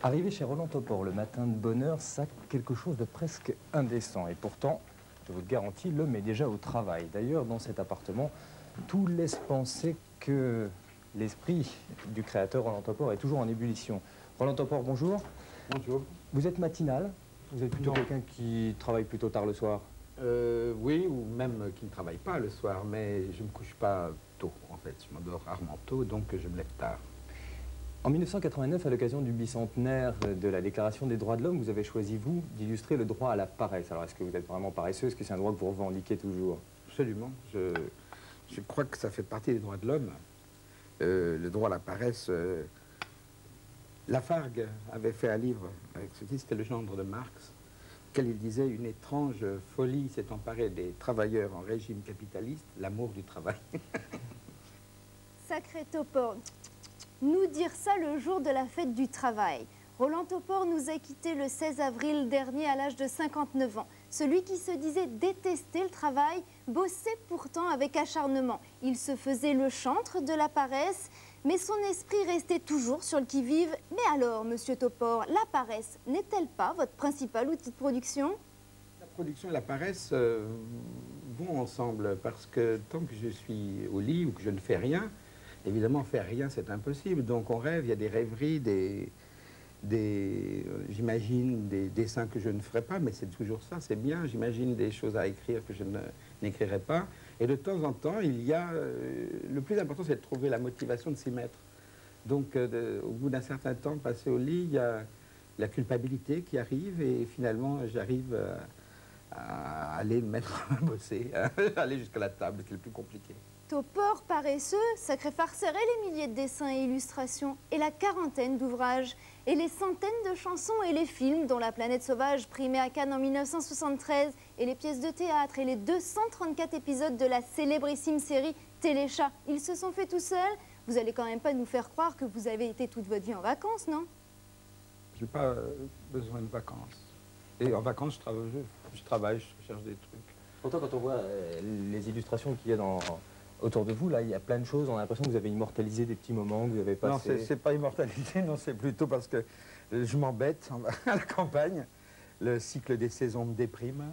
Arriver chez Roland Topor le matin de bonne heure, ça quelque chose de presque indécent. Et pourtant, je vous le garantis, l'homme est déjà au travail. D'ailleurs, dans cet appartement, tout laisse penser que l'esprit du créateur Roland Topor est toujours en ébullition. Roland Topor, bonjour. Bonjour. Vous êtes matinal? Vous êtes plutôt quelqu'un qui travaille plutôt tard le soir? Oui, ou même qui ne travaille pas le soir, mais je ne me couche pas tôt, en fait. Je m'endors rarement tôt, donc je me lève tard. En 1989, à l'occasion du bicentenaire de la Déclaration des droits de l'homme, vous avez choisi, vous, d'illustrer le droit à la paresse. Alors, est-ce que vous êtes vraiment paresseux? Est-ce que c'est un droit que vous revendiquez toujours? Absolument. Je crois que ça fait partie des droits de l'homme. Le droit à la paresse... Lafargue avait fait un livre avec ce titre, c'était Le gendre de Marx, auquel il disait « Une étrange folie s'est emparée des travailleurs en régime capitaliste, l'amour du travail. » Sacré Topor, nous dire ça le jour de la fête du travail. Roland Topor nous a quittés le 16 avril dernier à l'âge de 59 ans. Celui qui se disait détester le travail bossait pourtant avec acharnement. Il se faisait le chantre de la paresse, mais son esprit restait toujours sur le qui-vive. Mais alors, monsieur Topor, la paresse n'est-elle pas votre principal outil de production? La production et la paresse vont ensemble, parce que tant que je suis au lit ou que je ne fais rien, évidemment, faire rien, c'est impossible. Donc on rêve, il y a des rêveries, j'imagine des dessins que je ne ferai pas, mais c'est toujours ça, c'est bien. J'imagine des choses à écrire que je n'écrirai pas. Et de temps en temps, il y a... le plus important, c'est de trouver la motivation de s'y mettre. Donc, au bout d'un certain temps passé au lit, il y a la culpabilité qui arrive et finalement, j'arrive à aller me mettre à bosser, à aller jusqu'à la table, qui est le plus compliqué. Topor paresseux, sacré farceur, et les milliers de dessins et illustrations, et la quarantaine d'ouvrages, et les centaines de chansons et les films, dont La planète sauvage, primé à Cannes en 1973, et les pièces de théâtre, et les 234 épisodes de la célébrissime série Téléchat. Ils se sont faits tout seuls. Vous allez quand même pas nous faire croire que vous avez été toute votre vie en vacances, non? J'ai pas besoin de vacances. Et en vacances, je travaille, je cherche des trucs. Pourtant, quand on voit les illustrations qu'il y a autour de vous, là, il y a plein de choses. On a l'impression que vous avez immortalisé des petits moments que vous avez passés. Non, c'est pas immortalisé, non, c'est plutôt parce que je m'embête à la campagne. Le cycle des saisons me déprime.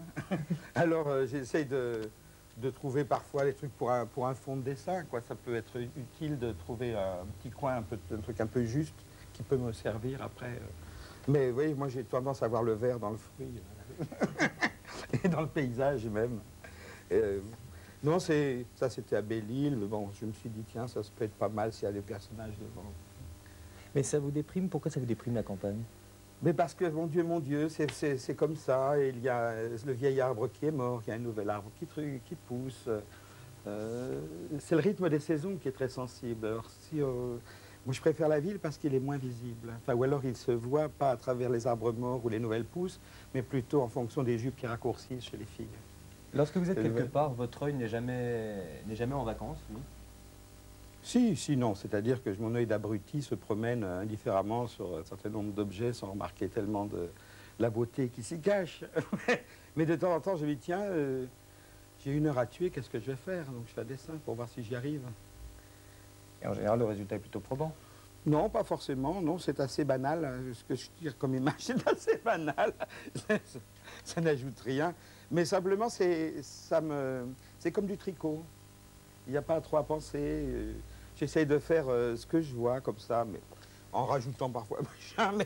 Alors, j'essaye de trouver parfois les trucs pour un fond de dessin, quoi. Ça peut être utile de trouver un petit coin, un truc un peu juste, qui peut me servir après. Mais oui, moi, j'ai tendance à voir le vert dans le fruit. Et dans le paysage, même. Non, ça c'était à Belle-Île. Bon, je me suis dit, tiens, ça se peut être pas mal s'il y a des personnages devant. Mais ça vous déprime? Pourquoi ça vous déprime, la campagne? Mais parce que, mon Dieu, c'est comme ça. Et il y a le vieil arbre qui est mort, il y a un nouvel arbre qui pousse. C'est le rythme des saisons qui est très sensible. Alors, moi, je préfère la ville parce qu'il est moins visible. Enfin, ou alors, il se voit pas à travers les arbres morts ou les nouvelles pousses, mais plutôt en fonction des jupes qui raccourcissent chez les filles. Lorsque vous êtes quelque part, votre œil n'est jamais en vacances, oui? Si, non. C'est-à-dire que mon œil d'abruti se promène indifféremment sur un certain nombre d'objets sans remarquer tellement de la beauté qui s'y cache. Mais de temps en temps, je me dis, tiens, j'ai 1 heure à tuer, qu'est-ce que je vais faire? Donc je fais un dessin pour voir si j'y arrive. Et en général, le résultat est plutôt probant? Non, pas forcément. Non, c'est assez banal. Ce que je tire comme image, c'est assez banal. Ça n'ajoute rien. Mais simplement, c'est comme du tricot. Il n'y a pas trop à penser. J'essaye de faire ce que je vois comme ça, mais en rajoutant parfois machin.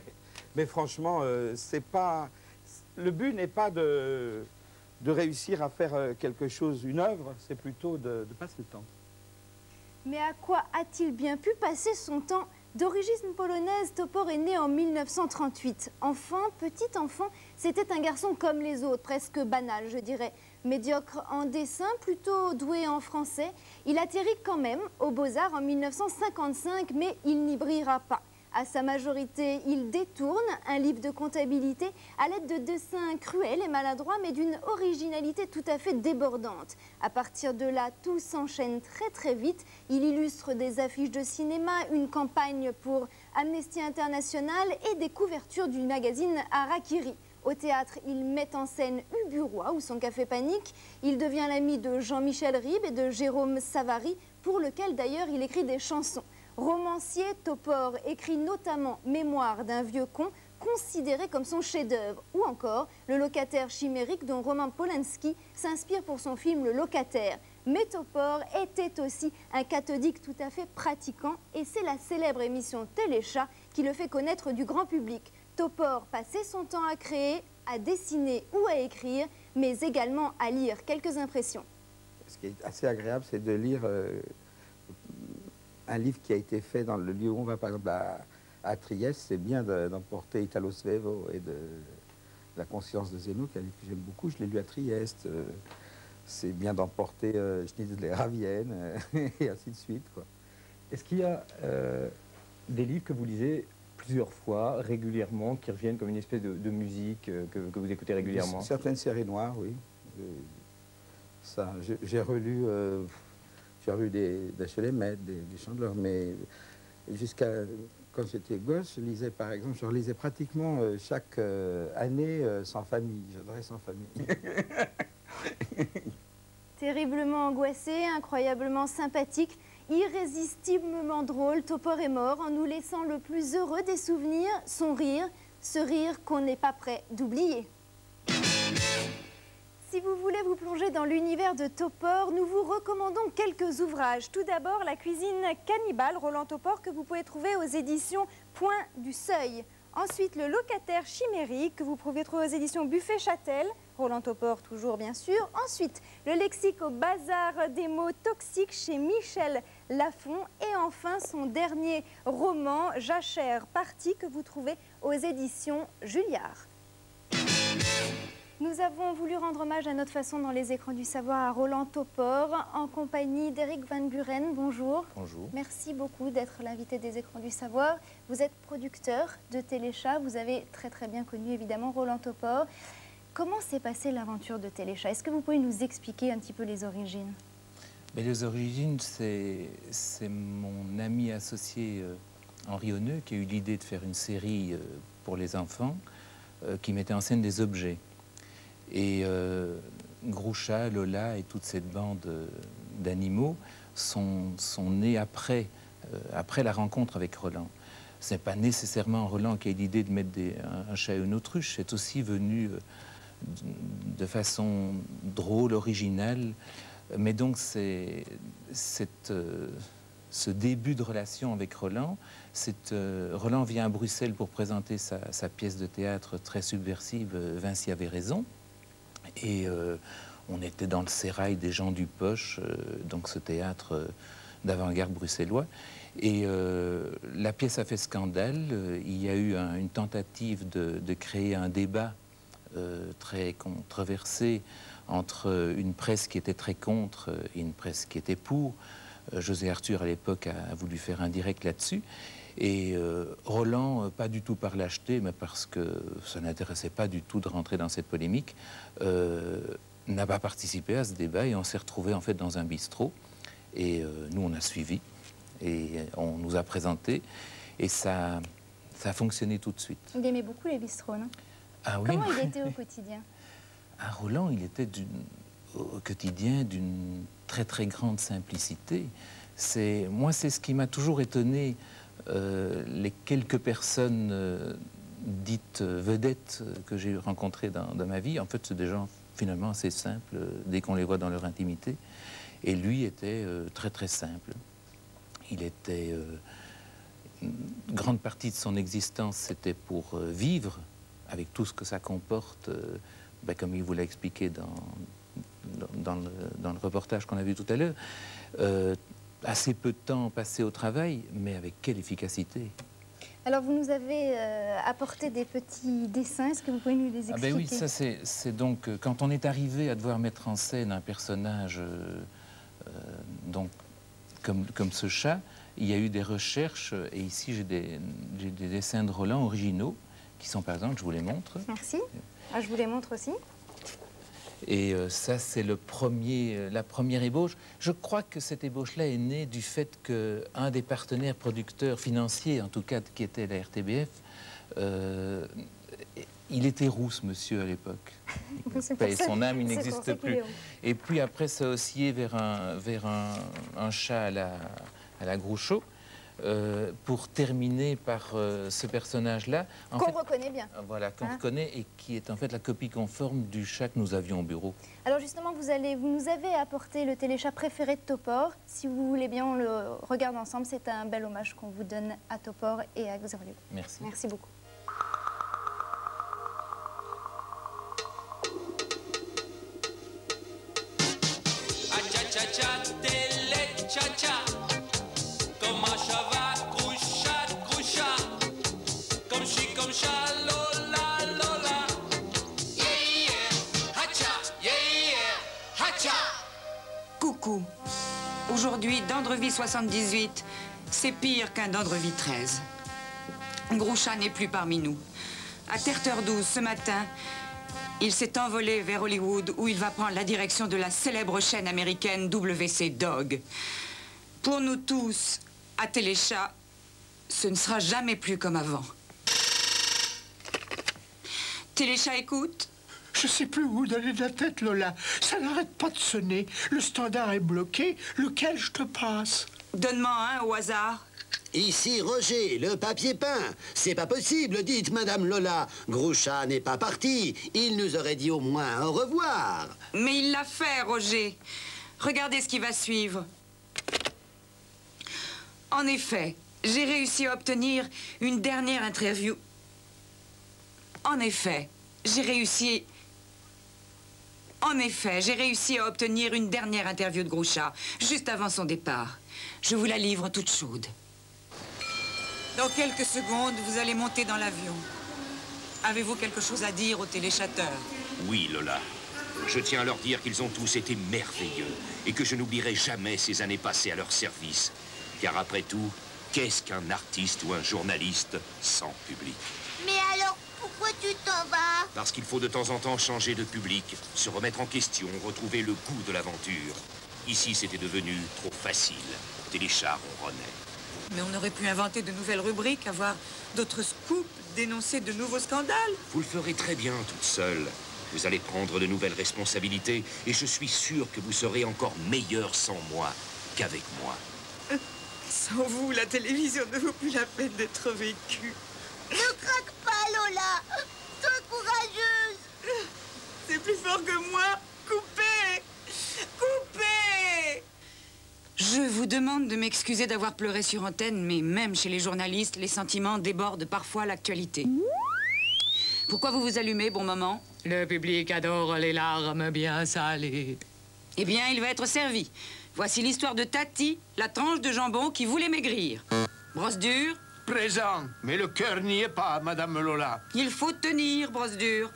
Mais franchement, c'est pas... Le but n'est pas de réussir à faire quelque chose, une œuvre, c'est plutôt de passer le temps. Mais à quoi a-t-il bien pu passer son temps? D'origine polonaise, Topor est né en 1938. Enfant, petit enfant, c'était un garçon comme les autres, presque banal, je dirais. Médiocre en dessin, plutôt doué en français. Il atterrit quand même aux Beaux-Arts en 1955, mais il n'y brillera pas. À sa majorité, il détourne un livre de comptabilité à l'aide de dessins cruels et maladroits, mais d'une originalité tout à fait débordante. À partir de là, tout s'enchaîne très vite. Il illustre des affiches de cinéma, une campagne pour Amnesty International et des couvertures du magazine Harakiri. Au théâtre, il met en scène Ubu-Roi ou son Café Panique. Il devient l'ami de Jean-Michel Ribes et de Jérôme Savary, pour lequel d'ailleurs il écrit des chansons. Romancier, Topor écrit notamment Mémoire d'un vieux con, considéré comme son chef-d'œuvre, ou encore Le locataire chimérique dont Roman Polanski s'inspire pour son film Le locataire. Mais Topor était aussi un cathodique tout à fait pratiquant et c'est la célèbre émission Téléchat qui le fait connaître du grand public. Topor passait son temps à créer, à dessiner ou à écrire, mais également à lire. Quelques impressions. Ce qui est assez agréable, c'est de lire un livre qui a été fait dans le lieu où on va, par exemple, à Trieste. C'est bien d'emporter Italo Svevo et de La conscience de Zeno, qu'un livre que j'aime beaucoup. Je l'ai lu à Trieste. C'est bien d'emporter Schnitzler à Vienne, et ainsi de suite, quoi. Est-ce qu'il y a des livres que vous lisez plusieurs fois, régulièrement, qui reviennent comme une espèce de musique que vous écoutez régulièrement? Certaines séries noires, oui. Ça, j'ai relu d'Achille Lemaitre, des Chandlers, mais jusqu'à quand j'étais gosse, je lisais par exemple, je relisais pratiquement chaque année Sans famille. J'adorais Sans famille. Terriblement angoissé, incroyablement sympathique, irrésistiblement drôle, Topor est mort en nous laissant le plus heureux des souvenirs, son rire, ce rire qu'on n'est pas prêt d'oublier. Si vous voulez vous plonger dans l'univers de Topor, nous vous recommandons quelques ouvrages. Tout d'abord, La cuisine cannibale, Roland Topor, que vous pouvez trouver aux éditions Point du Seuil. Ensuite, Le locataire chimérique, que vous pouvez trouver aux éditions Buffet-Châtel, Roland Topor toujours bien sûr. Ensuite, Le lexique au bazar des mots toxiques chez Michel Lafon. Et enfin, son dernier roman, Jachère partie, que vous trouvez aux éditions Julliard. Nous avons voulu rendre hommage à notre façon dans les écrans du savoir à Roland Topor, en compagnie d'Éric Van Buren. Bonjour. Bonjour. Merci beaucoup d'être l'invité des écrans du savoir. Vous êtes producteur de Téléchat. Vous avez très bien connu évidemment Roland Topor. Comment s'est passée l'aventure de Téléchat? Est-ce que vous pouvez nous expliquer un petit peu les origines? Mais les origines, c'est mon ami associé Henri Honneux qui a eu l'idée de faire une série pour les enfants qui mettait en scène des objets. Et Groucha, Lola et toute cette bande d'animaux sont nés après la rencontre avec Roland. Ce n'est pas nécessairement Roland qui a eu l'idée de mettre un chat et une autruche, c'est aussi venu de façon drôle, originale. Mais donc ce début de relation avec Roland, Roland vient à Bruxelles pour présenter sa pièce de théâtre très subversive, Vinci avait raison. Et on était dans le sérail des gens du Poche, donc ce théâtre d'avant-garde bruxellois. Et la pièce a fait scandale. Il y a eu une tentative de créer un débat très controversé entre une presse qui était très contre et une presse qui était pour. José Arthur, à l'époque, a voulu faire un direct là-dessus. Et Roland, pas du tout par lâcheté, mais parce que ça n'intéressait pas du tout de rentrer dans cette polémique, n'a pas participé à ce débat et on s'est retrouvés en fait dans un bistrot. Et nous, on a suivi et on nous a présenté et ça a fonctionné tout de suite. Il aimait beaucoup les bistrots, non? Ah oui. Comment il était au quotidien? À Roland, il était au quotidien d'une très grande simplicité. Moi, c'est ce qui m'a toujours étonné. Les quelques personnes dites vedettes que j'ai rencontrées dans ma vie, en fait, c'est des gens finalement assez simples dès qu'on les voit dans leur intimité. Et lui était très simple. Il était... une grande partie de son existence, c'était pour vivre, avec tout ce que ça comporte, comme il vous l'a expliqué dans le reportage qu'on a vu tout à l'heure. Assez peu de temps passé au travail, mais avec quelle efficacité. Alors, vous nous avez apporté des petits dessins. Est-ce que vous pouvez nous les expliquer? Oui, ça c'est donc quand on est arrivé à devoir mettre en scène un personnage donc comme ce chat, il y a eu des recherches et ici j'ai des dessins de Roland originaux qui sont par exemple, je vous les montre. Merci. Ah, je vous les montre aussi. Et ça, c'est la première ébauche. Je crois que cette ébauche-là est née du fait qu'un des partenaires producteurs financiers, en tout cas, qui était la RTBF, il était roux, ce monsieur, à l'époque. Et son âme, il n'existe plus. Et puis après, ça a oscillé vers un chat à la Groucho. pour terminer par ce personnage-là. Qu'on reconnaît bien. Voilà, qu'on reconnaît et qui est en fait la copie conforme du chat que nous avions au bureau. Alors justement, vous nous avez apporté le téléchat préféré de Topor. Si vous voulez bien, on le regarde ensemble. C'est un bel hommage qu'on vous donne à Topor et à Xorlieu. Merci. Merci beaucoup. Coucou. Aujourd'hui, d'Andrevie 78, c'est pire qu'un d'Andrevie 13. Groucha n'est plus parmi nous. À Terre 12, ce matin, il s'est envolé vers Hollywood où il va prendre la direction de la célèbre chaîne américaine WC Dog. Pour nous tous, à Téléchat, ce ne sera jamais plus comme avant. Téléchat écoute. Je sais plus où donner de la tête, Lola. Ça n'arrête pas de sonner. Le standard est bloqué. Lequel je te passe? Donne-moi un au hasard. Ici Roger, le papier peint. C'est pas possible, dites Madame Lola. Groucha n'est pas parti. Il nous aurait dit au moins au revoir. Mais il l'a fait, Roger. Regardez ce qui va suivre. En effet, j'ai réussi à obtenir une dernière interview. En effet, j'ai réussi à obtenir une dernière interview de Groucha, juste avant son départ. Je vous la livre toute chaude. Dans quelques secondes, vous allez monter dans l'avion. Avez-vous quelque chose à dire aux téléchateurs? Oui, Lola. Je tiens à leur dire qu'ils ont tous été merveilleux et que je n'oublierai jamais ces années passées à leur service. Car après tout, qu'est-ce qu'un artiste ou un journaliste sans public? Mais alors, pourquoi tu t'en vas? Parce qu'il faut de temps en temps changer de public, se remettre en question, retrouver le goût de l'aventure. Ici, c'était devenu trop facile. Téléchat ronronnait. Mais on aurait pu inventer de nouvelles rubriques, avoir d'autres scoops, dénoncer de nouveaux scandales. Vous le ferez très bien toute seule. Vous allez prendre de nouvelles responsabilités et je suis sûr que vous serez encore meilleur sans moi qu'avec moi. Sans vous, la télévision ne vaut plus la peine d'être vécue. Ne craque pas, Lola. Sois courageuse. C'est plus fort que moi. Coupez! Coupez! Je vous demande de m'excuser d'avoir pleuré sur antenne, mais même chez les journalistes, les sentiments débordent parfois l'actualité. Pourquoi vous vous allumez, bon moment? Le public adore les larmes bien salées. Eh bien, il va être servi. Voici l'histoire de Tati, la tranche de jambon qui voulait maigrir. Brosse dure. Présent, mais le cœur n'y est pas, Madame Lola. Il faut tenir, brosse dure.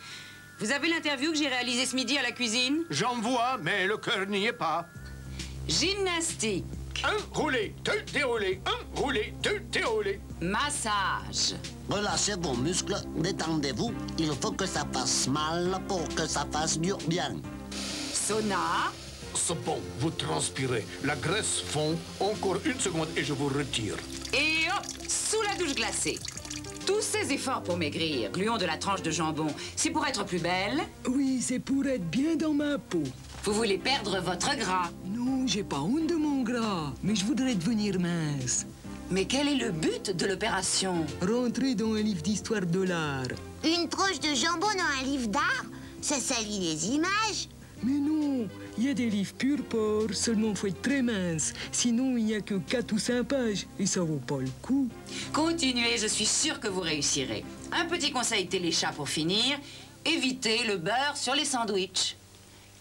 Vous avez l'interview que j'ai réalisée ce midi à la cuisine? J'en vois, mais le cœur n'y est pas. Gymnastique. Un roulé, deux déroulés, un roulé, deux déroulés. Massage. Relâchez vos muscles, détendez-vous. Il faut que ça fasse mal pour que ça fasse dur bien. Sauna. C'est bon, vous transpirez. La graisse fond. Encore une seconde et je vous retire. Et hop, sous la douche glacée. Tous ces efforts pour maigrir, gluons de la tranche de jambon, c'est pour être plus belle? Oui, c'est pour être bien dans ma peau. Vous voulez perdre votre gras? Non, j'ai pas honte de mon gras, mais je voudrais devenir mince. Mais quel est le but de l'opération? Rentrer dans un livre d'histoire de l'art. Une tranche de jambon dans un livre d'art? Ça salit les images. Mais non, il y a des livres pur porc, seulement faut être très mince. Sinon, il n'y a que 4 ou 5 pages et ça vaut pas le coup. Continuez, je suis sûre que vous réussirez. Un petit conseil téléchat pour finir, évitez le beurre sur les sandwichs.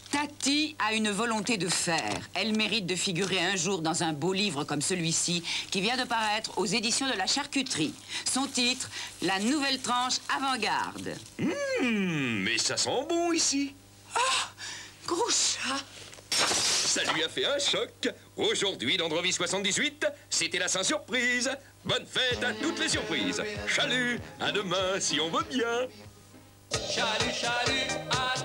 Tati a une volonté de faire. Elle mérite de figurer un jour dans un beau livre comme celui-ci, qui vient de paraître aux éditions de la Charcuterie. Son titre, La nouvelle tranche avant-garde. Mais ça sent bon ici. Ah, Groucha. Ça lui a fait un choc. Aujourd'hui, dans Andrevie 78, c'était la Saint-Surprise. Bonne fête à toutes les surprises. Chalut, à demain si on veut bien. Chalut, chalut, à